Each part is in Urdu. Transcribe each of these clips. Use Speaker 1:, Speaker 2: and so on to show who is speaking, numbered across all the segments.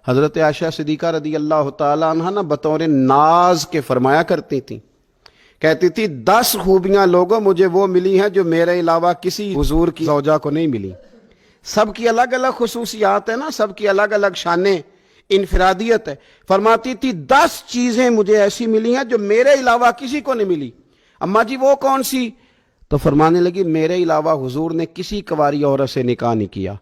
Speaker 1: حضرت عائشہ صدیقہ رضی اللہ تعالیٰ عنہ نا بطور ناز کے فرمایا کرتی تھیں، کہتی تھی 10 خوبیاں لوگوں مجھے وہ ملی ہیں جو میرے علاوہ کسی حضور کی زوجہ کو نہیں ملی۔ سب کی الگ الگ خصوصیات ہیں نا، سب کی الگ الگ شانیں، انفرادیت ہے۔ فرماتی تھی 10 چیزیں مجھے ایسی ملی ہیں جو میرے علاوہ کسی کو نہیں ملی۔ اماں جی وہ کون سی؟ تو فرمانے لگی میرے علاوہ حضور نے کسی کنواری عورت سے نکاح نہیں کیا۔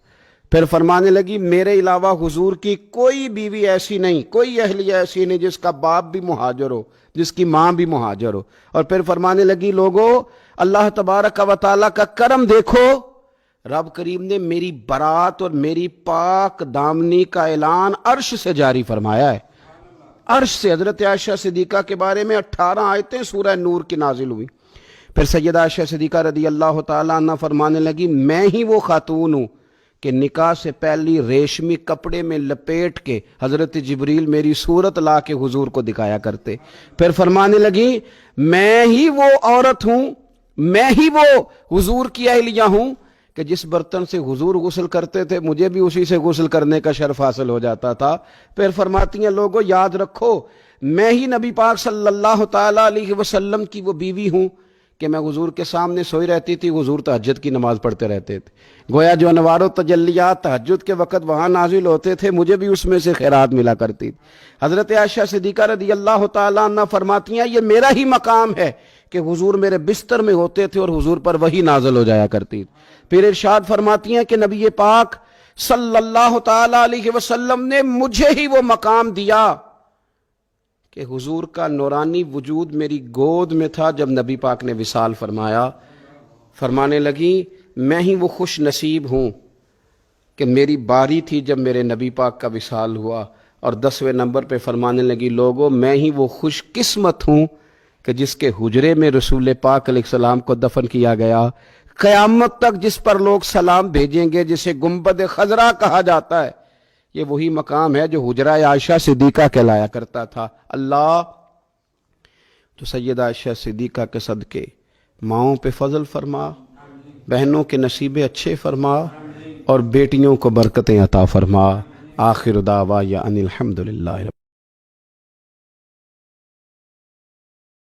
Speaker 1: پھر فرمانے لگی میرے علاوہ حضور کی کوئی بیوی ایسی نہیں، کوئی اہلیہ ایسی نہیں جس کا باپ بھی مہاجر ہو، جس کی ماں بھی مہاجر ہو۔ اور پھر فرمانے لگی لوگو اللہ تبارک و تعالیٰ کا کرم دیکھو، رب کریم نے میری برات اور میری پاک دامنی کا اعلان عرش سے جاری فرمایا ہے۔ عرش سے حضرت عائشہ صدیقہ کے بارے میں 18 آیتیں سورہ نور کی نازل ہوئی۔ پھر سیدہ عائشہ صدیقہ رضی اللہ تعالیٰ عنہ فرمانے لگی میں ہی وہ خاتون ہوں کہ نکاح سے پہلی ریشمی کپڑے میں لپیٹ کے حضرت جبریل میری صورت لا کے حضور کو دکھایا کرتے۔ پھر فرمانے لگی میں ہی وہ عورت ہوں، میں ہی وہ حضور کی اہلیہ ہوں کہ جس برتن سے حضور غسل کرتے تھے مجھے بھی اسی سے غسل کرنے کا شرف حاصل ہو جاتا تھا۔ پھر فرماتی ہیں لوگوں یاد رکھو میں ہی نبی پاک صلی اللہ تعالیٰ علیہ وسلم کی وہ بیوی ہوں کہ میں حضور کے سامنے سوئی رہتی تھی، حضور تہجد کی نماز پڑھتے رہتے تھے، گویا جو انوار و تجلیات تہجد کے وقت وہاں نازل ہوتے تھے مجھے بھی اس میں سے خیرات ملا کرتی تھی۔ حضرت عائشہ صدیقہ رضی اللہ تعالیٰ عنہ فرماتی ہیں یہ میرا ہی مقام ہے کہ حضور میرے بستر میں ہوتے تھے اور حضور پر وحی نازل ہو جایا کرتی تھی۔ پھر ارشاد فرماتی ہیں کہ نبی پاک صلی اللہ تعالیٰ علیہ وسلم نے مجھے ہی وہ مقام دیا کہ حضور کا نورانی وجود میری گود میں تھا جب نبی پاک نے وصال فرمایا۔ فرمانے لگی میں ہی وہ خوش نصیب ہوں کہ میری باری تھی جب میرے نبی پاک کا وصال ہوا۔ اور 10ویں نمبر پہ فرمانے لگی لوگوں میں ہی وہ خوش قسمت ہوں کہ جس کے حجرے میں رسول پاک علیہ السلام کو دفن کیا گیا۔ قیامت تک جس پر لوگ سلام بھیجیں گے جسے گنبد خضرا کہا جاتا ہے، یہ وہی مقام ہے جو حجرہ عائشہ صدیقہ کہلایا کرتا تھا۔ اللہ تو سیدہ عائشہ صدیقہ کے صدقے ماؤں پہ فضل فرما، بہنوں کے نصیبے اچھے فرما، اور بیٹیوں کو برکتیں عطا فرما۔ آخر دعوایا ان الحمدللہ۔